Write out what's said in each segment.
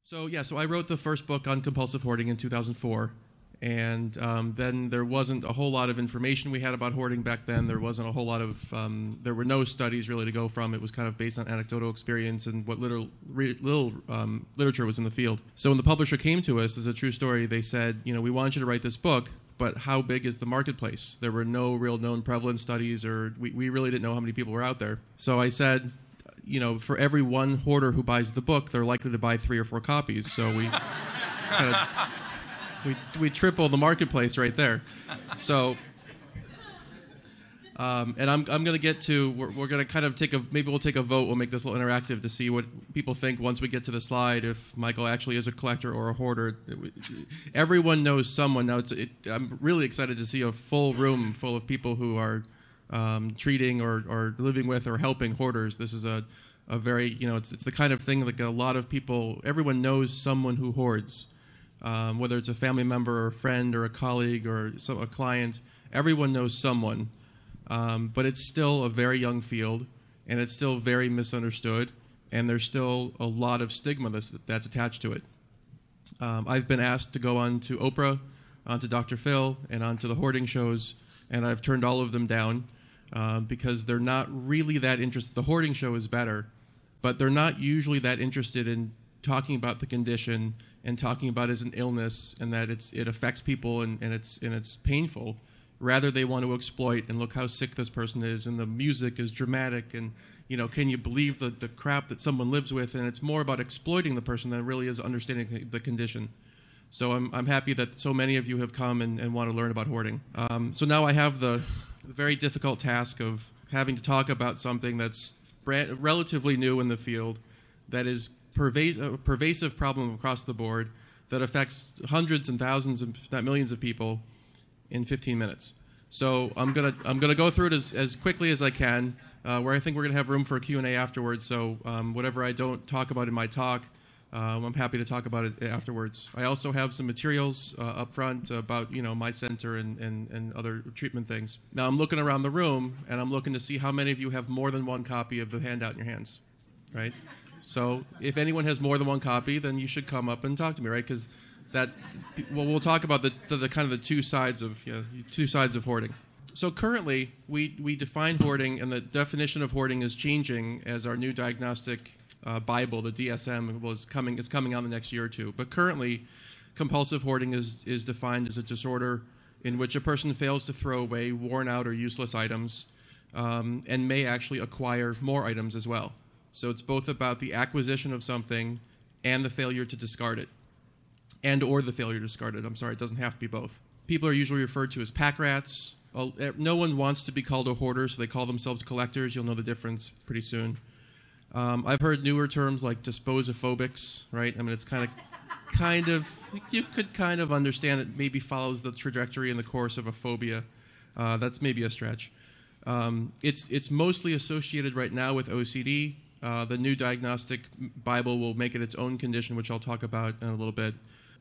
So I wrote the first book on compulsive hoarding in 2004, and then there wasn't a whole lot of information we had about hoarding back then. There wasn't a whole lot of, there were no studies really to go from. It was kind of based on anecdotal experience and what little literature was in the field. So when the publisher came to us, this is a true story, they said, we want you to write this book, but how big is the marketplace? There were no real known prevalence studies, or we really didn't know how many people were out there. So I said, for every one hoarder who buys the book, they're likely to buy 3 or 4 copies. So we triple the marketplace right there. So, and I'm going to get to, we're going to kind of maybe we'll take a vote. We'll make this a little interactive to see what people think once we get to the slide, if Michael actually is a collector or a hoarder. Everyone knows someone. Now, I'm really excited to see a full room full of people who are treating or living with or helping hoarders. This is a very, it's the kind of thing like a lot of people, everyone knows someone who hoards, whether it's a family member or a friend or a colleague or a client. Everyone knows someone, but it's still a very young field, and it's still very misunderstood, and there's still a lot of stigma that's attached to it. I've been asked to go on to Oprah, onto Dr. Phil, and onto the hoarding shows, and I've turned all of them down because they're not really that interested. The hoarding show is better, but they're not usually that interested in talking about the condition and talking about it as an illness and that it affects people and it's painful. Rather, they want to exploit and look how sick this person is, and the music is dramatic, and can you believe the crap that someone lives with? And it's more about exploiting the person than it really is understanding the condition. So I'm happy that so many of you have come and want to learn about hoarding. So now I have the very difficult task of having to talk about something that's relatively new in the field, that is a pervasive problem across the board, that affects hundreds and thousands, if not millions of people, in 15 minutes. So I'm gonna go through it as quickly as I can, where I think we're gonna have room for a Q&A afterwards. So whatever I don't talk about in my talk, I'm happy to talk about it afterwards. I also have some materials up front about my center and other treatment things. Now I'm looking around the room, and I'm looking to see how many of you have more than one copy of the handout in your hands, right? So if anyone has more than one copy, then you should come up and talk to me, right? Because we'll talk about the kind of the two sides of hoarding. So currently, we define hoarding, and the definition of hoarding is changing as our new diagnostic Bible, the DSM, is coming on the next year or two. But currently, compulsive hoarding is defined as a disorder in which a person fails to throw away worn out or useless items, and may actually acquire more items as well. So it's both about the acquisition of something and the failure to discard it. Or the failure to discard it. I'm sorry, it doesn't have to be both. People are usually referred to as pack rats. No one wants to be called a hoarder, so they call themselves collectors. You'll know the difference pretty soon. I've heard newer terms like disposophobics, right? I mean, it's kind of, you could kind of understand it maybe follows the trajectory and the course of a phobia. That's maybe a stretch. It's mostly associated right now with OCD. The new Diagnostic Bible will make it its own condition, which I'll talk about in a little bit.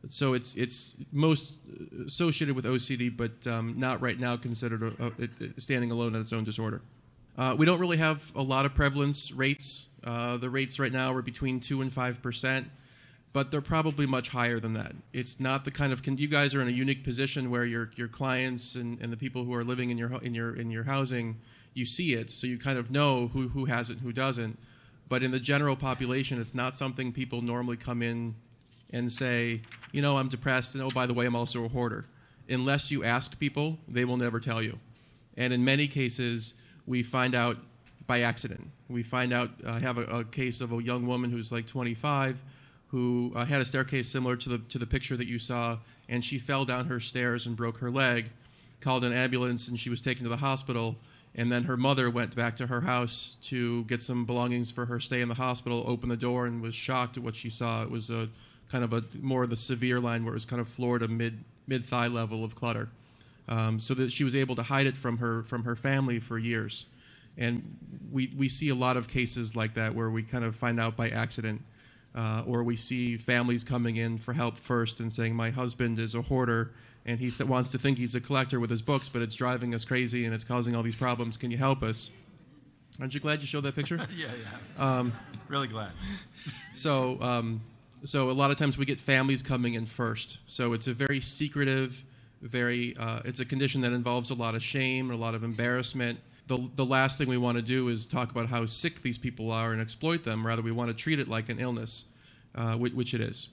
So it's most associated with OCD, but not right now considered standing alone as its own disorder. We don't really have a lot of prevalence rates. The rates right now are between 2% and 5%, but they're probably much higher than that. It's not the kind of you guys are in a unique position where your clients and the people who are living in your housing, you see it, so you kind of know who has it and who doesn't. But in the general population, it's not something people normally come in and say, I'm depressed, and oh, by the way, I'm also a hoarder. Unless you ask people, they will never tell you. And in many cases, we find out by accident. We find out, I have a case of a young woman who's like 25 who had a staircase similar to the picture that you saw, and she fell down her stairs and broke her leg, called an ambulance, and she was taken to the hospital. And then her mother went back to her house to get some belongings for her stay in the hospital, opened the door, and was shocked at what she saw. It was kind of more of the severe line where it was kind of floor to mid-thigh level of clutter. So that she was able to hide it from her family for years. And we see a lot of cases like that where we kind of find out by accident, or we see families coming in for help first and saying, my husband is a hoarder, and he wants to think he's a collector with his books, but it's driving us crazy and it's causing all these problems. Can you help us? Aren't you glad you showed that picture? Yeah. Really glad. So So a lot of times we get families coming in first. So it's a very secretive, it's a condition that involves a lot of shame, a lot of embarrassment. The last thing we want to do is talk about how sick these people are and exploit them. Rather, we want to treat it like an illness, which it is.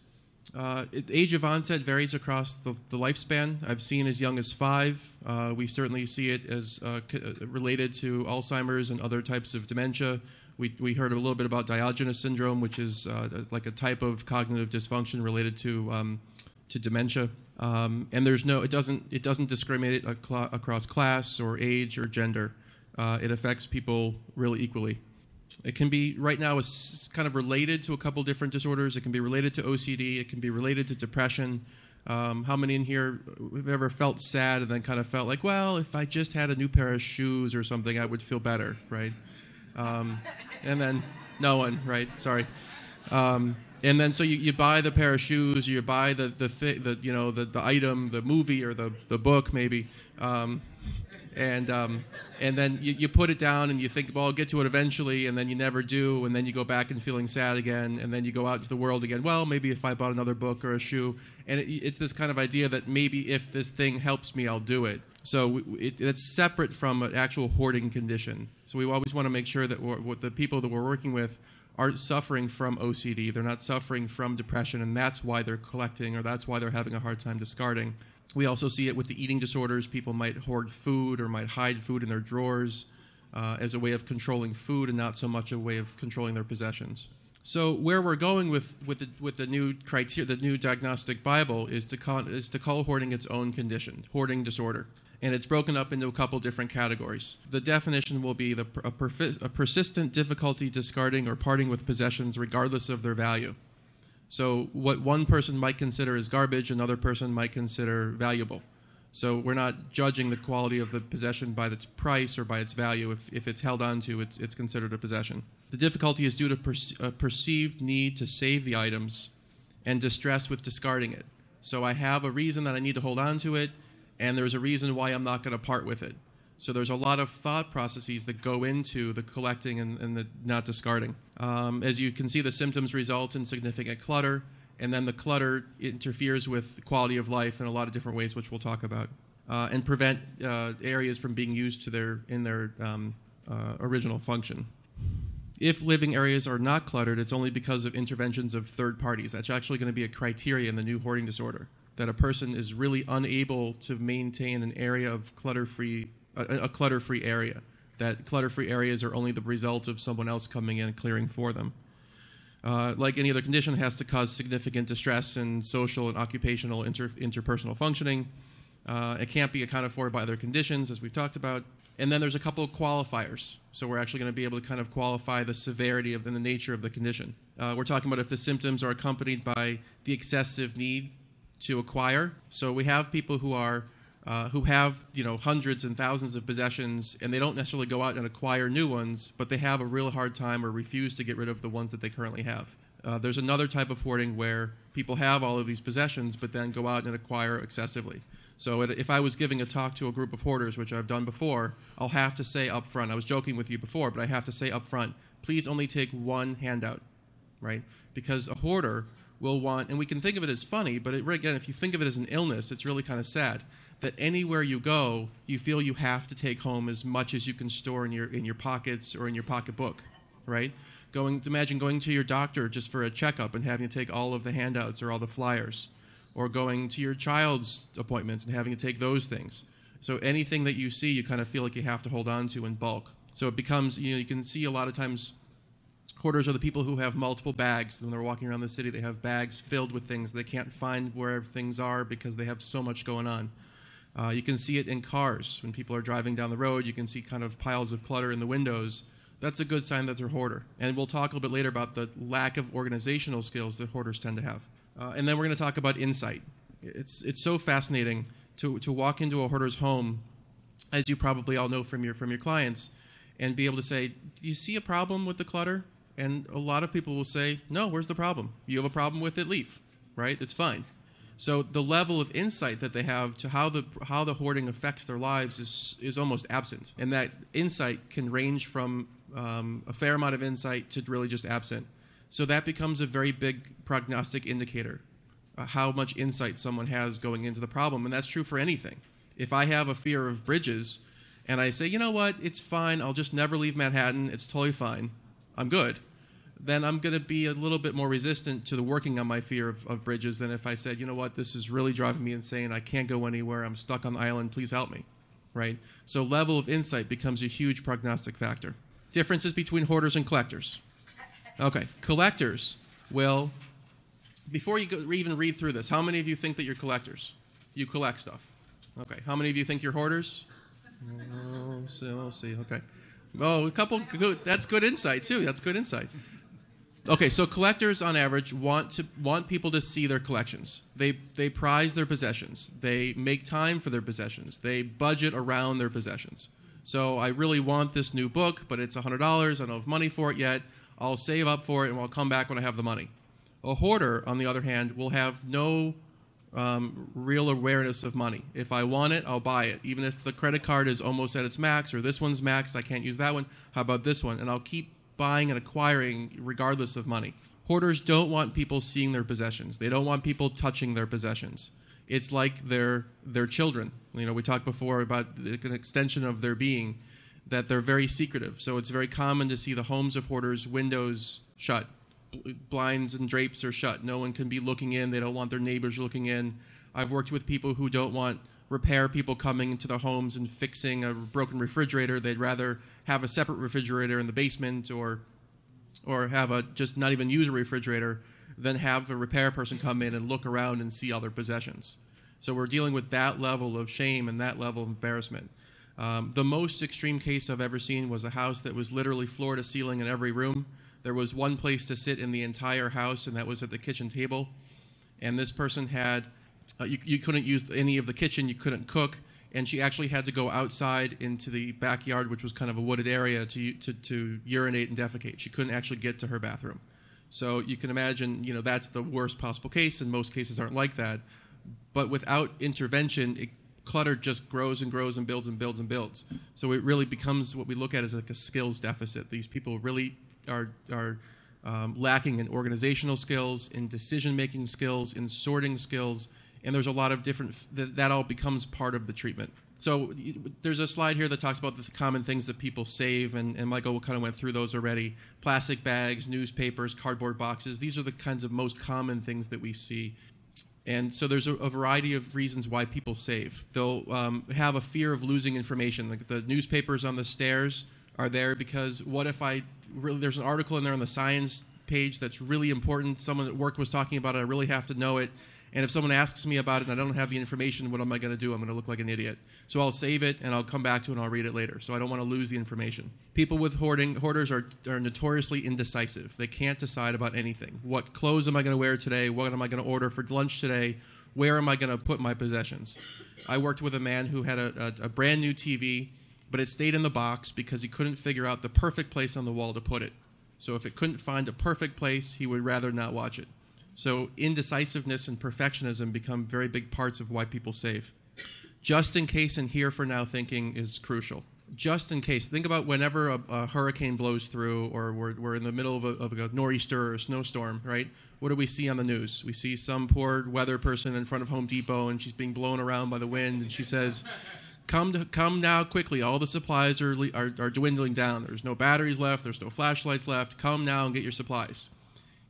Age of onset varies across the lifespan. I've seen as young as 5. We certainly see it as related to Alzheimer's and other types of dementia. We heard a little bit about Diogenes syndrome, which is like a type of cognitive dysfunction related to dementia. And it doesn't discriminate across class or age or gender. It affects people really equally. It can be, right now, it's kind of related to a couple different disorders. It can be related to OCD. It can be related to depression. How many in here have ever felt sad and then kind of felt like, well, if I just had a new pair of shoes or something, I would feel better, right? And then, no one, right? Sorry. And then so you buy the pair of shoes, you buy the item, the movie or the book maybe, and then you put it down and you think, well, I'll get to it eventually, and then you never do, and then you go back and feeling sad again, and then you go out into the world again. Well, maybe if I bought another book or a shoe, and it's this kind of idea that maybe if this thing helps me, I'll do it. So it's separate from an actual hoarding condition. So we always want to make sure that the people that we're working with aren't suffering from OCD. They're not suffering from depression, and that's why they're collecting, or that's why they're having a hard time discarding. We also see it with the eating disorders. People might hoard food or might hide food in their drawers as a way of controlling food and not so much a way of controlling their possessions. So where we're going with the new criteria, the new Diagnostic Bible, is to call hoarding its own condition, hoarding disorder. And it's broken up into a couple different categories. The definition will be a persistent difficulty discarding or parting with possessions regardless of their value. So what one person might consider as garbage, another person might consider valuable. So we're not judging the quality of the possession by its price or by its value. If it's held onto, it's considered a possession. The difficulty is due to a perceived need to save the items and distress with discarding it. So I have a reason that I need to hold on to it, and there's a reason why I'm not going to part with it. So there's a lot of thought processes that go into the collecting and the not discarding. As you can see, the symptoms result in significant clutter, and then the clutter interferes with quality of life in a lot of different ways, which we'll talk about, and prevent areas from being used in their original function. If living areas are not cluttered, it's only because of interventions of third parties. That's actually going to be a criteria in the new hoarding disorder, that a person is really unable to maintain an area of clutter-free, a clutter-free area, that clutter-free areas are only the result of someone else coming in and clearing for them. Like any other condition, it has to cause significant distress in social and occupational interpersonal functioning. It can't be accounted for by other conditions, as we've talked about. And then there's a couple of qualifiers. So we're actually going to be able to kind of qualify the severity and the nature of the condition. We're talking about if the symptoms are accompanied by the excessive need to acquire. So we have people who have hundreds and thousands of possessions, and they don't necessarily go out and acquire new ones, but they have a real hard time or refuse to get rid of the ones that they currently have. There's another type of hoarding where people have all of these possessions, but then go out and acquire excessively. So if I was giving a talk to a group of hoarders, which I've done before, I'll have to say up front, I was joking with you before, but I have to say up front, please only take one handout, right? Because a hoarder will want, and we can think of it as funny, but again, if you think of it as an illness, it's really kind of sad, that anywhere you go, you feel you have to take home as much as you can store in your pockets or in your pocketbook, right? Imagine going to your doctor just for a checkup and having to take all of the handouts or all the flyers, or going to your child's appointments and having to take those things. So anything that you see, you kind of feel like you have to hold on to in bulk. So it becomes, you can see a lot of times hoarders are the people who have multiple bags. When they're walking around the city, they have bags filled with things. They can't find where things are because they have so much going on. You can see it in cars. When people are driving down the road, you can see kind of piles of clutter in the windows. That's a good sign that they're a hoarder. And we'll talk a little bit later about the lack of organizational skills that hoarders tend to have. And then we're going to talk about insight. It's so fascinating to walk into a hoarder's home, as you probably all know from your clients, and be able to say, do you see a problem with the clutter? And a lot of people will say, no, where's the problem? You have a problem with it, leave, right? It's fine. So the level of insight that they have to how the hoarding affects their lives is almost absent. And that insight can range from a fair amount of insight to really just absent. So that becomes a very big prognostic indicator, how much insight someone has going into the problem. And that's true for anything. If I have a fear of bridges and I say, you know what, it's fine, I'll just never leave Manhattan, it's totally fine, I'm good, then I'm going to be a little bit more resistant to the working on my fear of bridges than if I said, you know what, this is really driving me insane, I can't go anywhere, I'm stuck on the island, please help me, right? So level of insight becomes a huge prognostic factor. Differences between hoarders and collectors. Okay, collectors will, before you even read through this, how many of you think that you're collectors? You collect stuff. Okay, how many of you think you're hoarders? Oh, so we'll see, okay. Oh, a couple, good, that's good insight too, that's good insight. Okay, so collectors on average want people to see their collections. They prize their possessions. They make time for their possessions. They budget around their possessions. So I really want this new book, but it's $100, I don't have money for it yet. I'll save up for it and I'll come back when I have the money. A hoarder, on the other hand, will have no real awareness of money. If I want it, I'll buy it. Even if the credit card is almost at its max, or this one's maxed, I can't use that one, how about this one? And I'll keep buying and acquiring regardless of money. Hoarders don't want people seeing their possessions. They don't want people touching their possessions. It's like their children. You know, we talked before about an extension of their being, that they're very secretive. So it's very common to see the homes of hoarders, windows shut, blinds and drapes are shut. No one can be looking in. They don't want their neighbors looking in. I've worked with people who don't want repair people coming into their homes and fixing a broken refrigerator. They'd rather have a separate refrigerator in the basement or have a just not even use a refrigerator than have a repair person come in and look around and see all their possessions. So we're dealing with that level of shame and that level of embarrassment. The most extreme case I've ever seen was a house that was literally floor to ceiling in every room. There was one place to sit in the entire house, and that was at the kitchen table. And this person had, you couldn't use any of the kitchen, you couldn't cook, and she actually had to go outside into the backyard, which was kind of a wooded area, to urinate and defecate. She couldn't actually get to her bathroom. So you can imagine, you know, that's the worst possible case, and most cases aren't like that. But without intervention, clutter just grows and grows and builds and builds and builds. So it really becomes what we look at as like a skills deficit. These people really are lacking in organizational skills, in decision-making skills, in sorting skills, and there's a lot of different, that all becomes part of the treatment. So there's a slide here that talks about the common things that people save, and Michael kind of went through those already. Plastic bags, newspapers, cardboard boxes, these are the kinds of most common things that we see. And so there's a variety of reasons why people save. They'll have a fear of losing information. Like the newspapers on the stairs are there because what if there's an article in there on the science page that's really important, someone at work was talking about it, I really have to know it, and if someone asks me about it and I don't have the information, what am I going to do? I'm going to look like an idiot. So I'll save it and I'll come back to it and I'll read it later. So I don't want to lose the information. People with hoarders are notoriously indecisive. They can't decide about anything. What clothes am I going to wear today? What am I going to order for lunch today? Where am I going to put my possessions? I worked with a man who had a brand new TV, but it stayed in the box because he couldn't figure out the perfect place on the wall to put it. So if it couldn't find a perfect place, he would rather not watch it. So indecisiveness and perfectionism become very big parts of why people save. Just in case and here for now thinking is crucial. Just in case. Think about whenever a hurricane blows through, or we're in the middle of a nor'easter or a snowstorm, right? What do we see on the news? We see some poor weather person in front of Home Depot and she's being blown around by the wind and she says, Come now quickly. All the supplies are dwindling down. There's no batteries left. There's no flashlights left. Come now and get your supplies.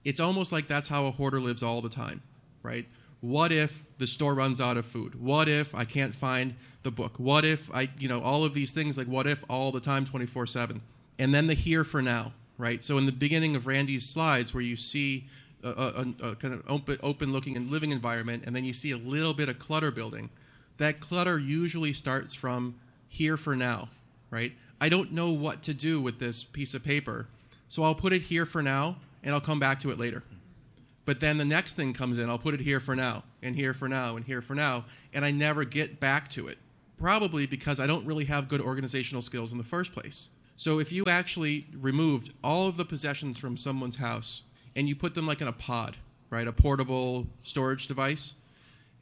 It's almost like that's how a hoarder lives all the time, right? What if the store runs out of food? What if I can't find the book? What if all of these things, like what if all the time, 24/7? And then the here for now, right? So in the beginning of Randy's slides where you see a kind of open-looking and living environment, and then you see a little bit of clutter building, that clutter usually starts from here for now, right? I don't know what to do with this piece of paper, so I'll put it here for now, and I'll come back to it later. But then the next thing comes in, I'll put it here for now, and here for now, and here for now, and I never get back to it. Probably because I don't really have good organizational skills in the first place. So if you actually removed all of the possessions from someone's house, and you put them like in a pod, right, a portable storage device,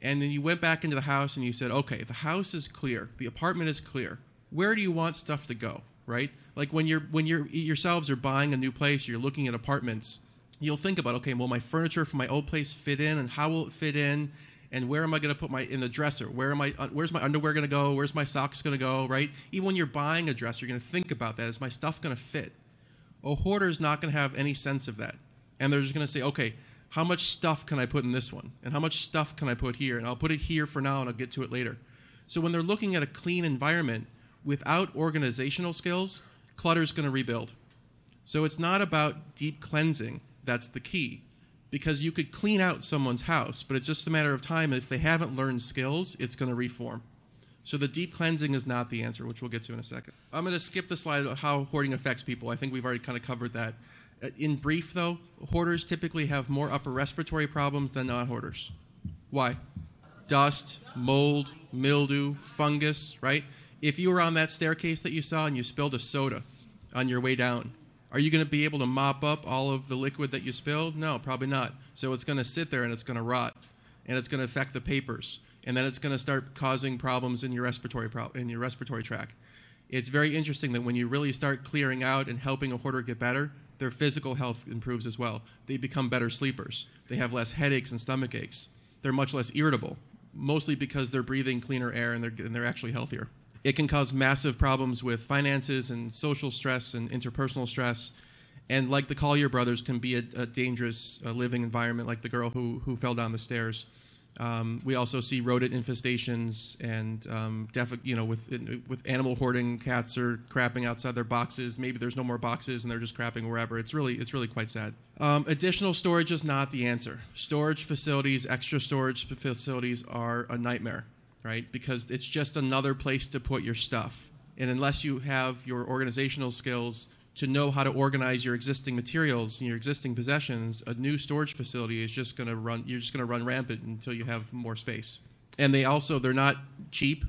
and then you went back into the house and you said, okay, the house is clear, the apartment is clear. Where do you want stuff to go, right? Like when you're yourselves are buying a new place, you're looking at apartments, you'll think about, okay, will my furniture from my old place fit in, and how will it fit in, and where am I going to put in the dresser? Where's my underwear going to go? Where's my socks going to go, right? Even when you're buying a dresser, you're going to think about that. Is my stuff going to fit? A hoarder is not going to have any sense of that. And they're just going to say, okay, how much stuff can I put in this one? And how much stuff can I put here? And I'll put it here for now, and I'll get to it later. So when they're looking at a clean environment, without organizational skills, clutter is going to rebuild. So it's not about deep cleansing. That's the key. Because you could clean out someone's house, but it's just a matter of time. If they haven't learned skills, it's going to reform. So the deep cleansing is not the answer, which we'll get to in a second. I'm going to skip the slide about how hoarding affects people. I think we've already kind of covered that. In brief, though, hoarders typically have more upper respiratory problems than non-hoarders. Why? Dust, mold, mildew, fungus, right? If you were on that staircase that you saw and you spilled a soda on your way down, are you going to be able to mop up all of the liquid that you spilled? No, probably not. So it's going to sit there and it's going to rot, and it's going to affect the papers, and then it's going to start causing problems in your respiratory tract. It's very interesting that when you really start clearing out and helping a hoarder get better, their physical health improves as well. They become better sleepers. They have less headaches and stomach aches. They're much less irritable, mostly because they're breathing cleaner air and they're actually healthier. It can cause massive problems with finances and social stress and interpersonal stress. And like the Collier brothers, can be a dangerous living environment, like the girl who fell down the stairs. We also see rodent infestations and with animal hoarding. Cats are crapping outside their boxes. Maybe there's no more boxes and they're just crapping wherever. It's really quite sad. Additional storage is not the answer. Storage facilities, extra storage facilities are a nightmare, right? Because it's just another place to put your stuff. And unless you have your organizational skills to know how to organize your existing materials and your existing possessions, a new storage facility is just going to run. You're just going to run rampant until you have more space. And they're not cheap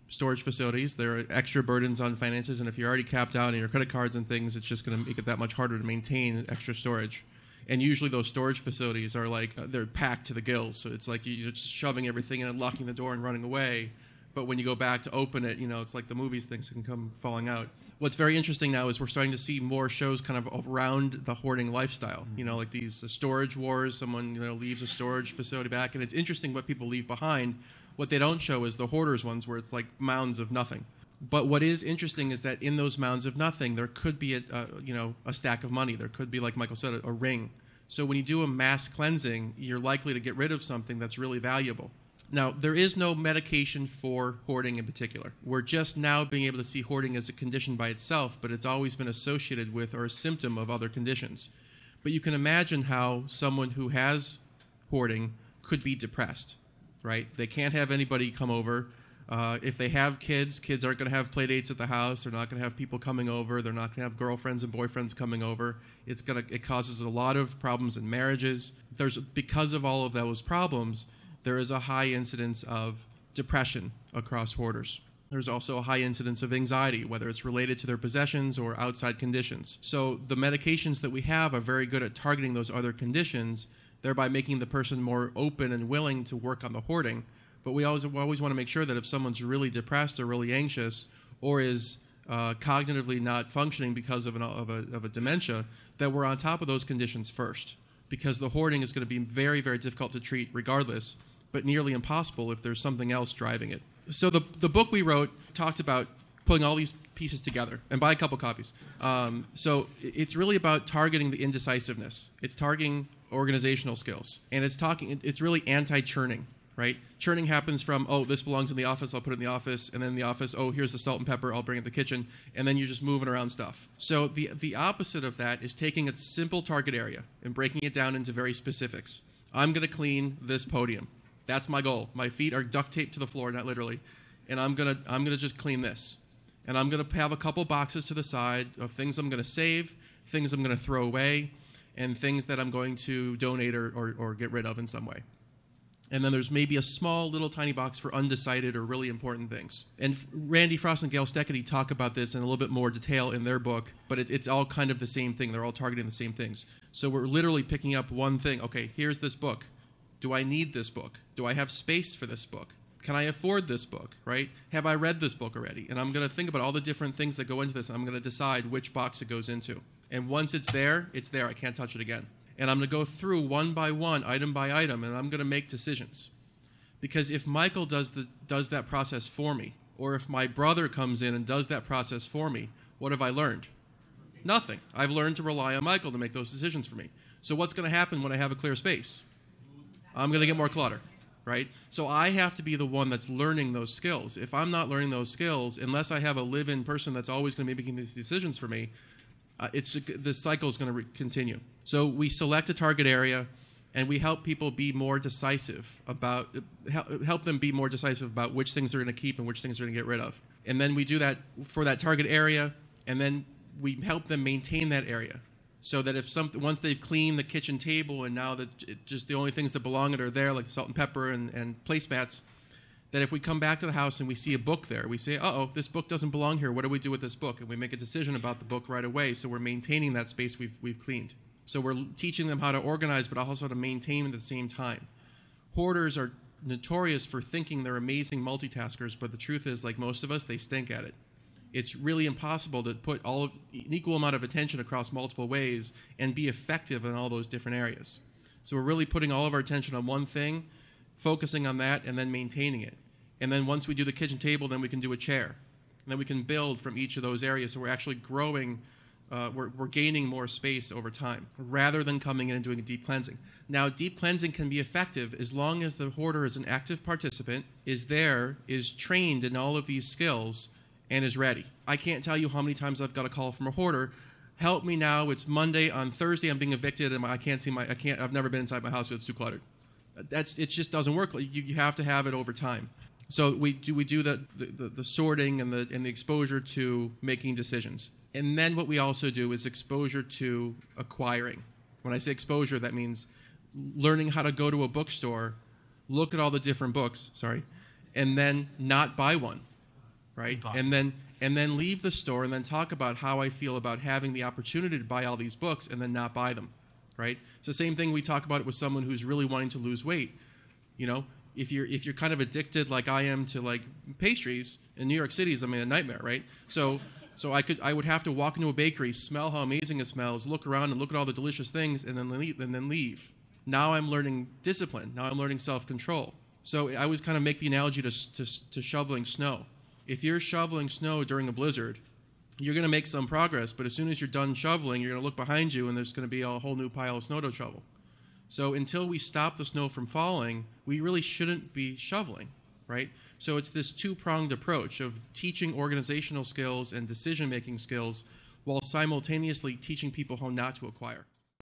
storage facilities. There are extra burdens on finances, and if you're already capped out on your credit cards and things, it's just going to make it that much harder to maintain extra storage. And usually those storage facilities are they're packed to the gills. So it's like you're just shoving everything in and locking the door and running away. But when you go back to open it, it's like the movies, things can come falling out. What's very interesting now is we're starting to see more shows kind of around the hoarding lifestyle. Like these storage wars. Someone leaves a storage facility back, and it's interesting what people leave behind. What they don't show is the hoarders ones, where it's like mounds of nothing. But what is interesting is that in those mounds of nothing, there could be a stack of money. There could be, like Michael said, a ring. So when you do a mass cleansing, you're likely to get rid of something that's really valuable. Now, there is no medication for hoarding in particular. We're just now being able to see hoarding as a condition by itself, but it's always been associated with or a symptom of other conditions. But you can imagine how someone who has hoarding could be depressed, right? They can't have anybody come over. If they have kids aren't going to have play dates at the house. They're not going to have people coming over. They're not going to have girlfriends and boyfriends coming over. It causes a lot of problems in marriages. Because of all of those problems, there is a high incidence of depression across hoarders. There's also a high incidence of anxiety, whether it's related to their possessions or outside conditions. So the medications that we have are very good at targeting those other conditions, thereby making the person more open and willing to work on the hoarding. But we always want to make sure that if someone's really depressed or really anxious or is cognitively not functioning because of a dementia, that we're on top of those conditions first. Because the hoarding is going to be very, very difficult to treat regardless, but nearly impossible if there's something else driving it. So the book we wrote talked about putting all these pieces together, and buy a couple copies. So it's really about targeting the indecisiveness. It's targeting organizational skills, and it's really anti-churning, right? Churning happens from, this belongs in the office, I'll put it in the office, and then in the office, here's the salt and pepper, I'll bring it to the kitchen, and then you're just moving around stuff. So the opposite of that is taking a simple target area and breaking it down into very specifics. I'm going to clean this podium. That's my goal. My feet are duct taped to the floor, not literally, and I'm gonna just clean this. And I'm gonna have a couple boxes to the side of things I'm gonna save, things I'm gonna throw away, and things that I'm going to donate or get rid of in some way. And then there's maybe a small little tiny box for undecided or really important things. And Randy Frost and Gail Steckety talk about this in a little bit more detail in their book, but it's all kind of the same thing. They're all targeting the same things. So we're literally picking up one thing. Okay, here's this book. Do I need this book? Do I have space for this book? Can I afford this book, right? Have I read this book already? And I'm going to think about all the different things that go into this. I'm going to decide which box it goes into. And once it's there, I can't touch it again. And I'm going to go through one by one, item by item, and I'm going to make decisions. Because if Michael does that process for me, or if my brother comes in and does that process for me, what have I learned? Nothing. I've learned to rely on Michael to make those decisions for me. So what's going to happen when I have a clear space? I'm going to get more clutter, right? So I have to be the one that's learning those skills. If I'm not learning those skills, unless I have a live-in person that's always going to be making these decisions for me, the cycle is going to continue. So we select a target area, and we help people be more decisive about, help them be more decisive about which things they're going to keep and which things they're going to get rid of. And then we do that for that target area, and then we help them maintain that area. So that if once they've cleaned the kitchen table and now just the only things that belong in it are there, like salt and pepper and placemats, that if we come back to the house and we see a book there, we say, uh-oh, this book doesn't belong here. What do we do with this book? And we make a decision about the book right away, so we're maintaining that space we've cleaned. So we're teaching them how to organize, but also how to maintain at the same time. Hoarders are notorious for thinking they're amazing multitaskers, but the truth is, like most of us, they stink at it. It's really impossible to put an equal amount of attention across multiple ways and be effective in all those different areas. So we're really putting all of our attention on one thing, focusing on that, and then maintaining it. And then once we do the kitchen table, then we can do a chair. And then we can build from each of those areas. So we're actually growing, we're gaining more space over time, rather than coming in and doing a deep cleansing. Now, deep cleansing can be effective as long as the hoarder is an active participant, is trained in all of these skills, and is ready. I can't tell you how many times I've got a call from a hoarder. Help me now, it's Monday, on Thursday I'm being evicted, and I've never been inside my house, so it's too cluttered. It just doesn't work. You have to have it over time. So we do the sorting and the exposure to making decisions. And then what we also do is exposure to acquiring. When I say exposure, that means learning how to go to a bookstore, look at all the different books, and then not buy one. Right? And then leave the store and then talk about how I feel about having the opportunity to buy all these books and then not buy them. Right? It's the same thing we talk about it with someone who's really wanting to lose weight. You know, if you're kind of addicted like I am to like pastries, in New York City is a nightmare, right? So I would have to walk into a bakery, smell how amazing it smells, look around and look at all the delicious things, and then leave. Now I'm learning discipline. Now I'm learning self-control. So I always kind of make the analogy to shoveling snow. If you're shoveling snow during a blizzard, you're going to make some progress, but as soon as you're done shoveling, you're going to look behind you and there's going to be a whole new pile of snow to shovel. So until we stop the snow from falling, we really shouldn't be shoveling, right? So it's this two-pronged approach of teaching organizational skills and decision-making skills while simultaneously teaching people how not to acquire.